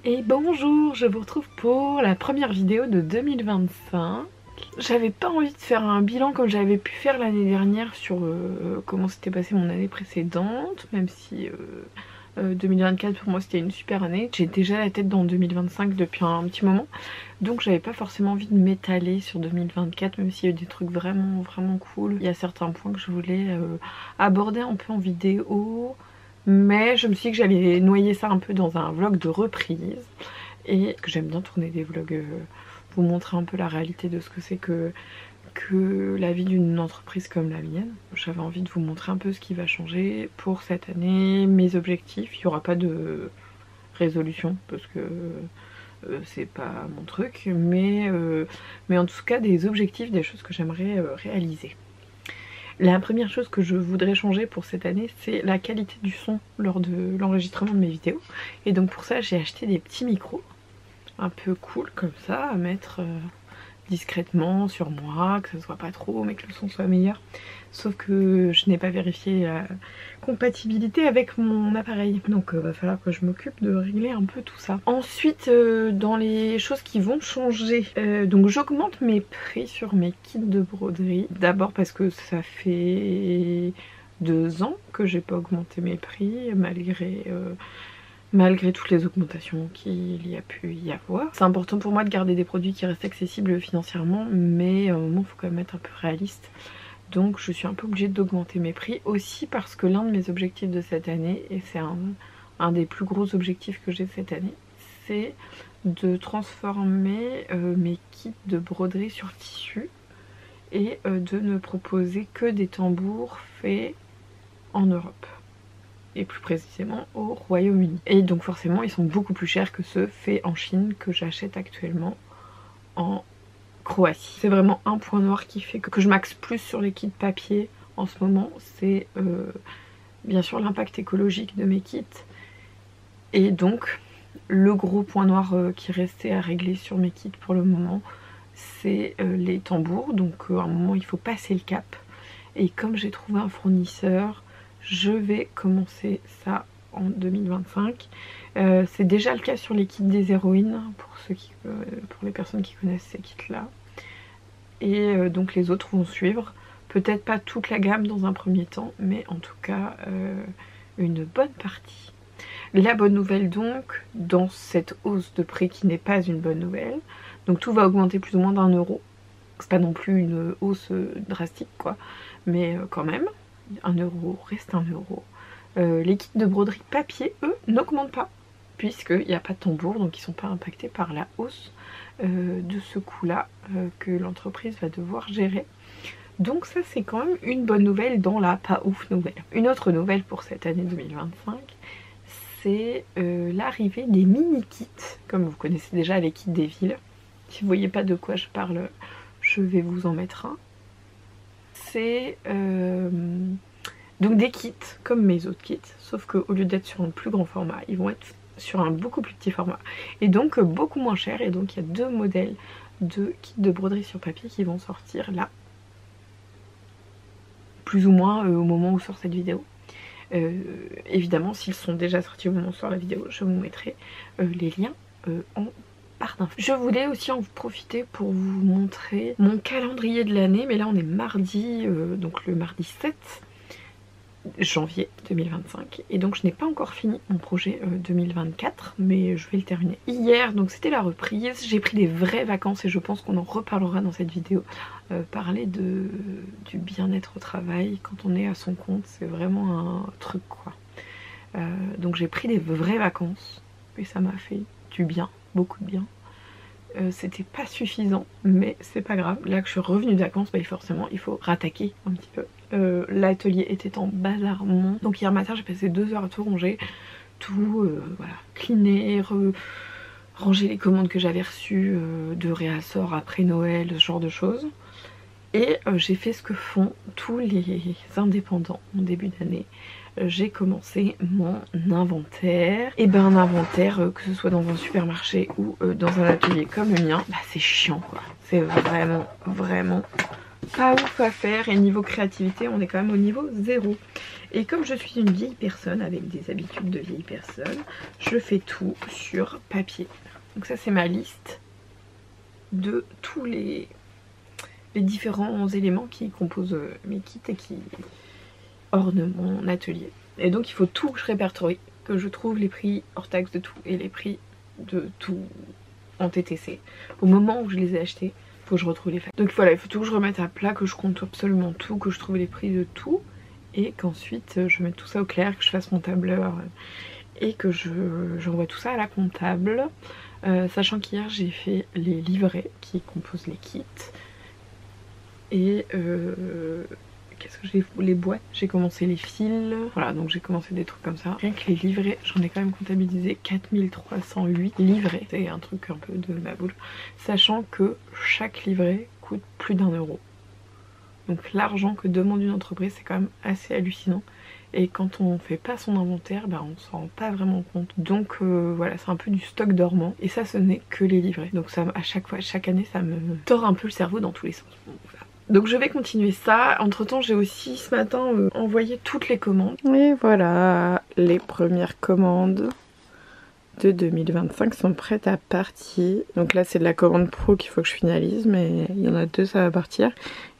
Et bonjour, je vous retrouve pour la première vidéo de 2025. J'avais pas envie de faire un bilan comme j'avais pu faire l'année dernière sur comment s'était passée mon année précédente, même si 2024 pour moi c'était une super année. J'ai déjà la tête dans 2025 depuis un petit moment, donc j'avais pas forcément envie de m'étaler sur 2024, même s'il y a eu des trucs vraiment cool. Il y a certains points que je voulais aborder un peu en vidéo, mais je me suis dit que j'allais noyer ça un peu dans un vlog de reprise, et que j'aime bien tourner des vlogs, vous montrer un peu la réalité de ce que c'est que la vie d'une entreprise comme la mienne. J'avais envie de vous montrer un peu ce qui va changer pour cette année, mes objectifs. Il n'y aura pas de résolution parce que c'est pas mon truc, mais en tout cas des objectifs, des choses que j'aimerais réaliser. La première chose que je voudrais changer pour cette année, c'est la qualité du son lors de l'enregistrement de mes vidéos. Et donc pour ça, j'ai acheté des petits micros un peu cool comme ça à mettre discrètement sur moi, que ce soit pas trop mais que le son soit meilleur. Sauf que je n'ai pas vérifié la compatibilité avec mon appareil, donc va falloir que je m'occupe de régler un peu tout ça. Ensuite, dans les choses qui vont changer, donc j'augmente mes prix sur mes kits de broderie. D'abord parce que ça fait 2 ans que j'ai pas augmenté mes prix malgré toutes les augmentations qu'il y a pu y avoir. C'est important pour moi de garder des produits qui restent accessibles financièrement, mais à un moment il faut quand même être un peu réaliste. Donc je suis un peu obligée d'augmenter mes prix, aussi parce que l'un de mes objectifs de cette année, et c'est un des plus gros objectifs que j'ai cette année, c'est de transformer mes kits de broderie sur tissu et de ne proposer que des tambours faits en Europe. Et plus précisément au Royaume-Uni. Et donc forcément ils sont beaucoup plus chers que ceux faits en Chine que j'achète actuellement en Croatie. C'est vraiment un point noir qui fait que je m'axe plus sur les kits papier en ce moment, c'est bien sûr l'impact écologique de mes kits. Et donc le gros point noir qui restait à régler sur mes kits pour le moment, c'est les tambours. Donc à un moment il faut passer le cap, et comme j'ai trouvé un fournisseur, je vais commencer ça en 2025. C'est déjà le cas sur les kits des héroïnes, pour les personnes qui connaissent ces kits là. Et donc les autres vont suivre. Peut-être pas toute la gamme dans un premier temps, mais en tout cas une bonne partie. La bonne nouvelle donc, dans cette hausse de prix qui n'est pas une bonne nouvelle, donc tout va augmenter plus ou moins d'1 €. C'est pas non plus une hausse drastique quoi, mais quand même. 1 € reste 1 €. Les kits de broderie papier, eux, n'augmentent pas, puisqu'il n'y a pas de tambour, donc ils ne sont pas impactés par la hausse de ce coût-là que l'entreprise va devoir gérer. Donc ça c'est quand même une bonne nouvelle dans la pas ouf nouvelle. Une autre nouvelle pour cette année 2025, c'est l'arrivée des mini-kits, comme vous connaissez déjà les kits des villes. Si vous voyez pas de quoi je parle, je vais vous en mettre un. C'est donc des kits comme mes autres kits, sauf qu'au lieu d'être sur un plus grand format, ils vont être sur un beaucoup plus petit format, et donc beaucoup moins cher. Et donc il y a 2 modèles de kits de broderie sur papier qui vont sortir là, plus ou moins au moment où sort cette vidéo. Évidemment s'ils sont déjà sortis au moment où sort la vidéo, je vous mettrai les liens en barre d'infos. Je voulais aussi en profiter pour vous montrer mon calendrier de l'année, mais là on est mardi, donc le mardi 7 janvier 2025, et donc je n'ai pas encore fini mon projet 2024, mais je vais le terminer. Hier donc c'était la reprise, j'ai pris des vraies vacances et je pense qu'on en reparlera dans cette vidéo. Parler du bien-être au travail quand on est à son compte, c'est vraiment un truc quoi. Donc j'ai pris des vraies vacances et ça m'a fait du bien, beaucoup de bien. C'était pas suffisant, mais c'est pas grave. Là que je suis revenue de vacances, bah forcément il faut rattaquer un petit peu. L'atelier était en bazar monstre. Donc hier matin j'ai passé 2 heures à tout ranger, voilà, cleaner, ranger les commandes que j'avais reçues de réassort après Noël, ce genre de choses. Et j'ai fait ce que font tous les indépendants en début d'année. J'ai commencé mon inventaire. Et ben un inventaire, que ce soit dans un supermarché ou dans un atelier comme le mien, bah c'est chiant quoi. C'est vraiment pas ouf à faire et niveau créativité on est quand même au niveau 0. Et comme je suis une vieille personne avec des habitudes de vieille personne, je fais tout sur papier. Donc ça c'est ma liste de tous les différents éléments qui composent mes kits et qui ornent mon atelier. Et donc il faut tout que je répertorie, que je trouve les prix hors taxe de tout et les prix de tout en TTC. Au moment où je les ai achetés, il faut que je retrouve les factures. Donc voilà, il faut tout que je remette à plat, que je compte absolument tout, que je trouve les prix de tout et qu'ensuite je mette tout ça au clair, que je fasse mon tableur et que j'envoie tout ça à la comptable. Sachant qu'hier j'ai fait les livrets qui composent les kits et qu'est-ce que j'ai, les boîtes, j'ai commencé les fils, voilà, donc j'ai commencé des trucs comme ça. Rien que les livrets, j'en ai quand même comptabilisé 4308 livrets, c'est un truc un peu de ma boule, sachant que chaque livret coûte plus d'1 €. Donc l'argent que demande une entreprise, c'est quand même assez hallucinant. Et quand on fait pas son inventaire, bah on s'en rend pas vraiment compte. Donc voilà, c'est un peu du stock dormant. Et ça, ce n'est que les livrets. Donc ça, à chaque fois, chaque année, ça me tord un peu le cerveau dans tous les sens. Bon, voilà. Donc je vais continuer ça. Entre temps, j'ai aussi ce matin envoyé toutes les commandes. Et voilà, les premières commandes de 2025 sont prêtes à partir. Donc là c'est de la commande pro qu'il faut que je finalise, mais il y en a 2, ça va partir.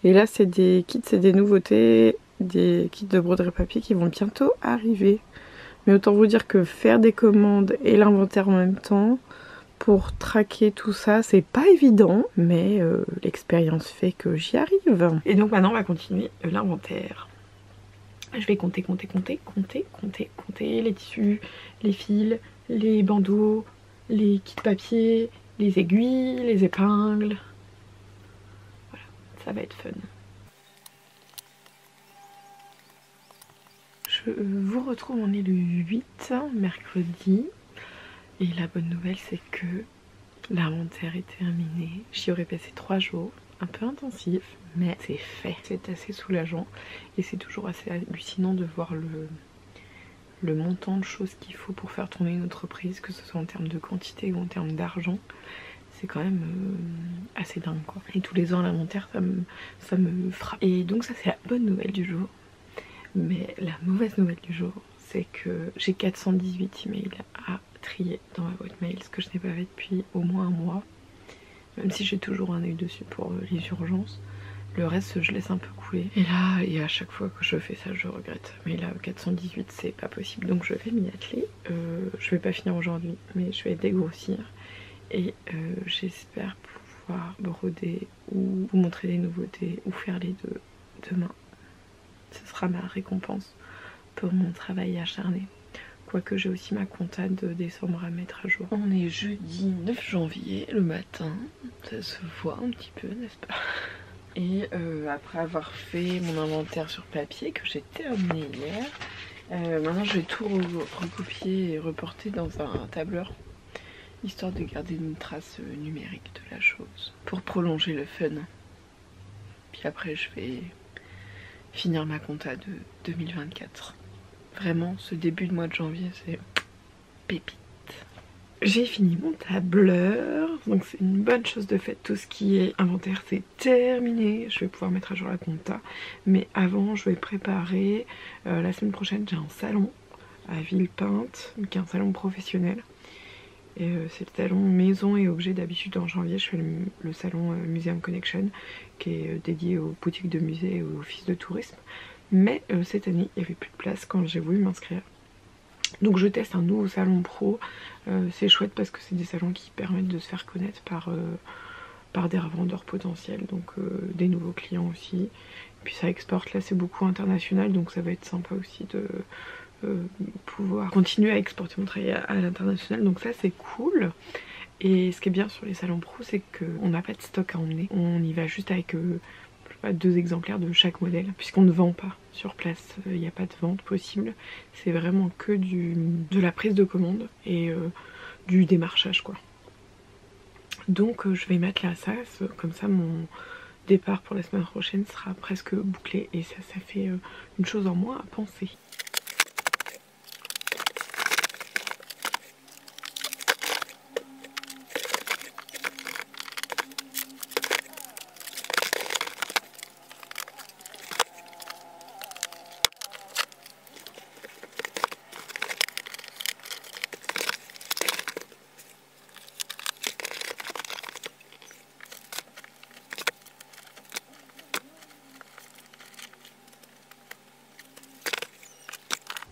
Et là c'est des kits, c'est des nouveautés, des kits de broderie papier qui vont bientôt arriver. Mais autant vous dire que faire des commandes et l'inventaire en même temps, pour traquer tout ça, c'est pas évident, mais l'expérience fait que j'y arrive. Et donc maintenant on va continuer l'inventaire. Je vais compter les tissus, les fils, les bandeaux, les kits papier, les aiguilles, les épingles. Voilà, ça va être fun. Je vous retrouve, on est le 8, mercredi. Et la bonne nouvelle c'est que l'inventaire est terminé. J'y aurais passé 3 jours, un peu intensif, mais c'est fait. C'est assez soulageant et c'est toujours assez hallucinant de voir le montant de choses qu'il faut pour faire tourner une entreprise, que ce soit en termes de quantité ou en termes d'argent. C'est quand même assez dingue quoi. Et tous les ans l'inventaire ça me frappe. Et donc ça c'est la bonne nouvelle du jour. Mais la mauvaise nouvelle du jour c'est que j'ai 418 emails à trier dans ma boîte mail, ce que je n'ai pas fait depuis au moins un mois. Même si j'ai toujours un œil dessus pour les urgences. Le reste je laisse un peu couler. Et là, et à chaque fois que je fais ça je regrette. Mais là 418 c'est pas possible, donc je vais m'y atteler. Je vais pas finir aujourd'hui, mais je vais dégrossir. Et j'espère pouvoir broder ou vous montrer des nouveautés ou faire les deux demain. Ce sera ma récompense pour mon travail acharné. Quoique j'ai aussi ma compta de décembre à mettre à jour. On est jeudi 9 janvier, le matin. Ça se voit un petit peu, n'est-ce pas? Et après avoir fait mon inventaire sur papier que j'ai terminé hier, maintenant je vais tout recopier et reporter dans un tableur, histoire de garder une trace numérique de la chose, pour prolonger le fun. Puis après je vais finir ma compta de 2024. Vraiment, ce début de mois de janvier, c'est pépite. J'ai fini mon tableur, donc c'est une bonne chose de fait. Tout ce qui est inventaire, c'est terminé. Je vais pouvoir mettre à jour la compta. Mais avant, je vais préparer. La semaine prochaine, j'ai un salon à Villepinte, qui est un salon professionnel. Et c'est le salon maison et objets. D'habitude en janvier je fais le salon Museum Connection, qui est dédié aux boutiques de musées et aux offices de tourisme. Mais cette année il n'y avait plus de place quand j'ai voulu m'inscrire. Donc je teste un nouveau salon pro. C'est chouette parce que c'est des salons qui permettent de se faire connaître par des revendeurs potentiels, donc des nouveaux clients aussi. Et puis ça exporte, là c'est beaucoup international, donc ça va être sympa aussi de pouvoir continuer à exporter mon travail à l'international, donc ça c'est cool. Et ce qui est bien sur les salons pro, c'est qu'on n'a pas de stock à emmener, on y va juste avec je sais pas, 2 exemplaires de chaque modèle, puisqu'on ne vend pas sur place, il n'y a pas de vente possible, c'est vraiment que de la prise de commande et du démarchage quoi. Donc je vais mettre là ça, comme ça mon départ pour la semaine prochaine sera presque bouclé et ça fait une chose en moins à penser.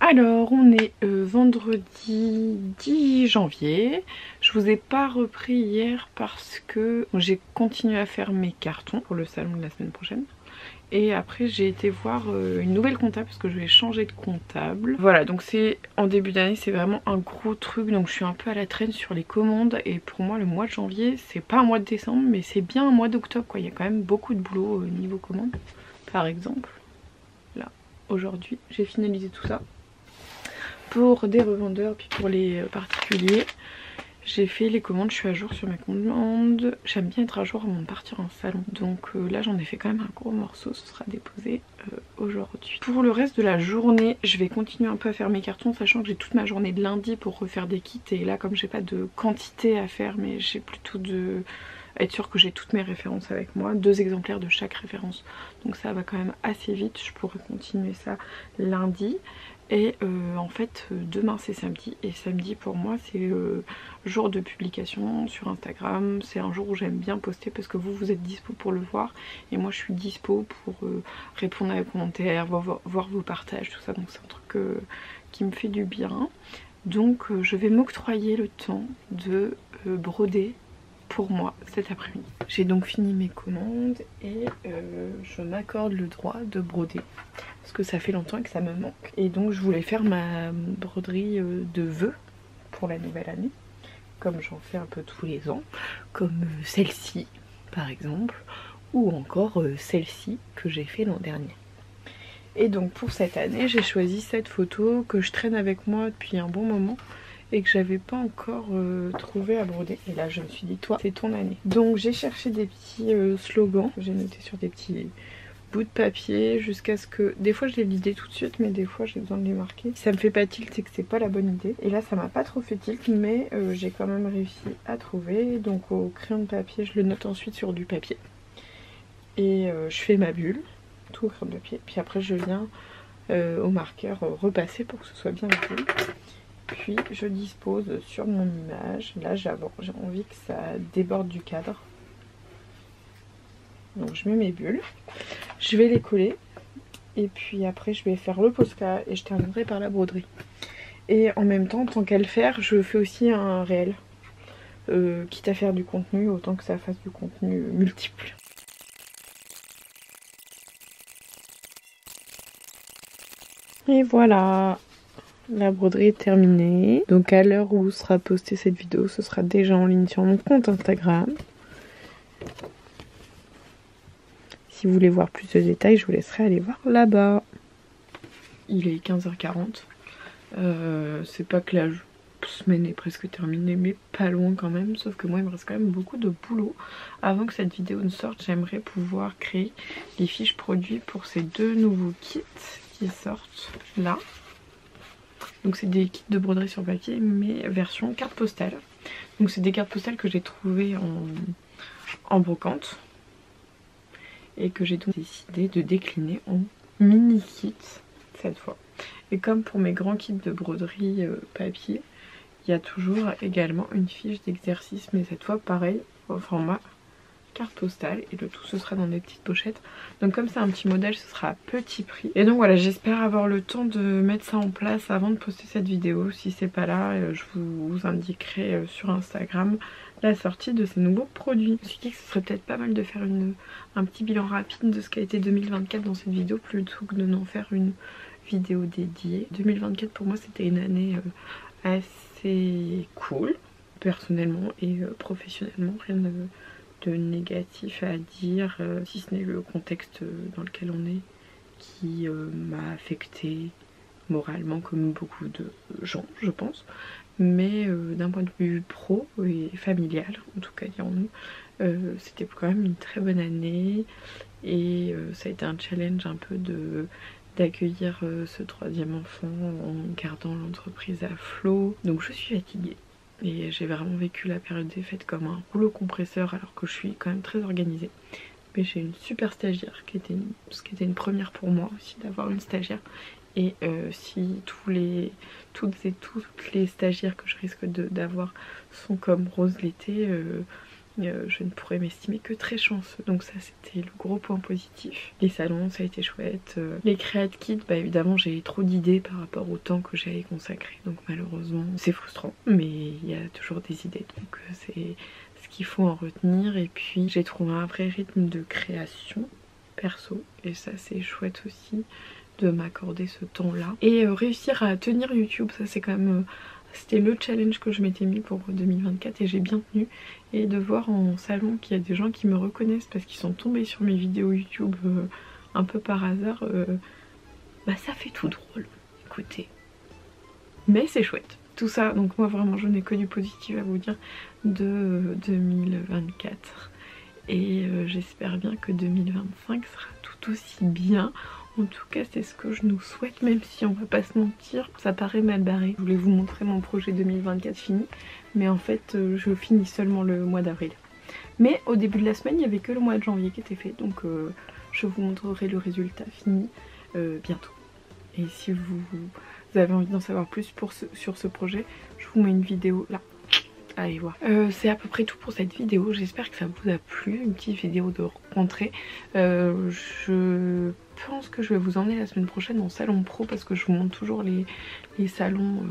Alors on est vendredi 10 janvier. Je vous ai pas repris hier parce que j'ai continué à faire mes cartons pour le salon de la semaine prochaine. Et après j'ai été voir une nouvelle comptable parce que je vais changer de comptable. Voilà, donc c'est en début d'année, c'est vraiment un gros truc. Donc je suis un peu à la traîne sur les commandes. Et pour moi le mois de janvier, c'est pas un mois de décembre, mais c'est bien un mois d'octobre quoi. Il y a quand même beaucoup de boulot niveau commande. Par exemple, là, aujourd'hui, j'ai finalisé tout ça. Pour des revendeurs puis pour les particuliers, j'ai fait les commandes, je suis à jour sur mes commandes. J'aime bien être à jour avant de partir en salon. Donc là j'en ai fait quand même un gros morceau, ce sera déposé aujourd'hui. Pour le reste de la journée, je vais continuer un peu à faire mes cartons, sachant que j'ai toute ma journée de lundi pour refaire des kits. Et là comme j'ai pas de quantité à faire, mais j'ai plutôt de être sûre que j'ai toutes mes références avec moi, 2 exemplaires de chaque référence. Donc ça va quand même assez vite, je pourrais continuer ça lundi. Et en fait demain c'est samedi, et samedi pour moi c'est jour de publication sur Instagram. C'est un jour où j'aime bien poster parce que vous êtes dispo pour le voir et moi je suis dispo pour répondre à vos commentaires, voir vos partages, tout ça. Donc c'est un truc qui me fait du bien. Donc je vais m'octroyer le temps de broder pour moi cet après-midi. J'ai donc fini mes commandes et je m'accorde le droit de broder parce que ça fait longtemps que ça me manque. Et donc je voulais faire ma broderie de vœux pour la nouvelle année, comme j'en fais un peu tous les ans, comme celle-ci par exemple, ou encore celle-ci que j'ai fait l'an dernier. Et donc pour cette année j'ai choisi cette photo que je traîne avec moi depuis un bon moment et que j'avais pas encore trouvé à broder. Et là je me suis dit, toi c'est ton année. Donc j'ai cherché des petits slogans que j'ai notés sur des petits bouts de papier jusqu'à ce que... Des fois je les lisais tout de suite, mais des fois j'ai besoin de les marquer. Si ça me fait pas tilt, c'est que c'est pas la bonne idée. Et là ça m'a pas trop fait tilt, mais j'ai quand même réussi à trouver. Donc au crayon de papier, je le note ensuite sur du papier. Et je fais ma bulle, tout au crayon de papier. Puis après je viens au marqueur repasser pour que ce soit bien visible. Puis je dispose sur mon image. Là j'ai envie que ça déborde du cadre. Donc je mets mes bulles, je vais les coller et puis après je vais faire le Posca et je terminerai par la broderie. Et en même temps, tant qu'à le faire, je fais aussi un réel. Quitte à faire du contenu, autant que ça fasse du contenu multiple. Et voilà, la broderie est terminée. Donc à l'heure où sera postée cette vidéo, ce sera déjà en ligne sur mon compte Instagram. Si vous voulez voir plus de détails, je vous laisserai aller voir là-bas. Il est 15h40. C'est pas que la semaine est presque terminée, mais pas loin quand même. Sauf que moi, il me reste quand même beaucoup de boulot. Avant que cette vidéo ne sorte, j'aimerais pouvoir créer les fiches produits pour ces 2 nouveaux kits qui sortent là. Donc c'est des kits de broderie sur papier, mais version carte postale. Donc c'est des cartes postales que j'ai trouvées en brocante. Et que j'ai donc décidé de décliner en mini kit cette fois. Et comme pour mes grands kits de broderie papier, il y a toujours également une fiche d'exercice, mais cette fois pareil au format carte postale, et le tout ce sera dans des petites pochettes. Donc comme c'est un petit modèle, ce sera à petit prix. Et donc voilà, j'espère avoir le temps de mettre ça en place avant de poster cette vidéo. Si c'est pas là, je vous indiquerai sur Instagram la sortie de ces nouveaux produits. Je me suis dit que ce serait peut-être pas mal de faire un petit bilan rapide de ce qu'a été 2024 dans cette vidéo, plutôt que de n'en faire une vidéo dédiée. 2024 pour moi c'était une année assez cool, personnellement et professionnellement, rien de négatif à dire, si ce n'est le contexte dans lequel on est qui m'a affecté moralement comme beaucoup de gens je pense. Mais d'un point de vue pro et familial, en tout cas dirons-nous, c'était quand même une très bonne année. Et ça a été un challenge un peu d'accueillir ce 3e enfant en gardant l'entreprise à flot. Donc je suis fatiguée. Et j'ai vraiment vécu la période des fêtes comme un rouleau compresseur, alors que je suis quand même très organisée. Mais j'ai une super stagiaire qui était une première pour moi aussi d'avoir une stagiaire. Et si toutes les stagiaires que je risque d'avoir sont comme Rose l'été, je ne pourrais m'estimer que très chanceux. Donc ça c'était le gros point positif. Les salons ça a été chouette. Les Create Kits, bah évidemment j'ai trop d'idées par rapport au temps que j'avais consacré. Donc malheureusement c'est frustrant, mais il y a toujours des idées. Donc c'est ce qu'il faut en retenir. Et puis j'ai trouvé un vrai rythme de création perso. Et ça c'est chouette aussi de m'accorder ce temps là. Et réussir à tenir YouTube, ça c'est quand même... C'était le challenge que je m'étais mis pour 2024 et j'ai bien tenu. Et de voir en salon qu'il y a des gens qui me reconnaissent parce qu'ils sont tombés sur mes vidéos YouTube un peu par hasard, bah ça fait tout drôle, écoutez. Mais c'est chouette. Tout ça, donc moi vraiment je n'ai que du positif à vous dire de 2024. Et j'espère bien que 2025 sera tout aussi bien. En tout cas c'est ce que je nous souhaite, même si on va pas se mentir, ça paraît mal barré. Je voulais vous montrer mon projet 2024 fini, mais en fait je finis seulement le mois d'avril. Mais au début de la semaine il n'y avait que le mois de janvier qui était fait, donc je vous montrerai le résultat fini bientôt. Et si vous avez envie d'en savoir plus sur ce projet, je vous mets une vidéo là. Allez voir. C'est à peu près tout pour cette vidéo, j'espère que ça vous a plu, une petite vidéo de rentrée. Je pense que je vais vous emmener la semaine prochaine en salon pro parce que je vous montre toujours les salons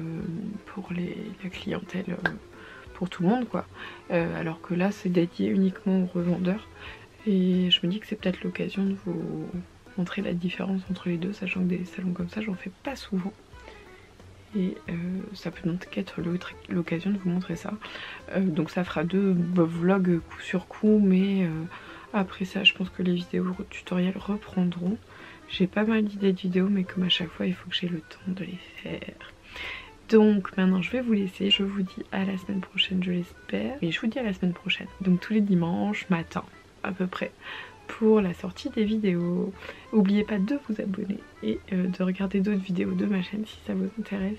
pour la clientèle, pour tout le monde quoi. Alors que là c'est dédié uniquement aux revendeurs et je me dis que c'est peut-être l'occasion de vous montrer la différence entre les deux, sachant que des salons comme ça j'en fais pas souvent. Et ça peut donc être l'occasion de vous montrer ça. Donc ça fera 2 vlogs coup sur coup, mais après ça je pense que les vidéos tutoriels reprendront. J'ai pas mal d'idées de vidéos, mais comme à chaque fois il faut que j'ai le temps de les faire. Donc maintenant je vais vous laisser, je vous dis à la semaine prochaine je l'espère. Et je vous dis à la semaine prochaine, donc tous les dimanches matin à peu près, pour la sortie des vidéos. N'oubliez pas de vous abonner et de regarder d'autres vidéos de ma chaîne si ça vous intéresse.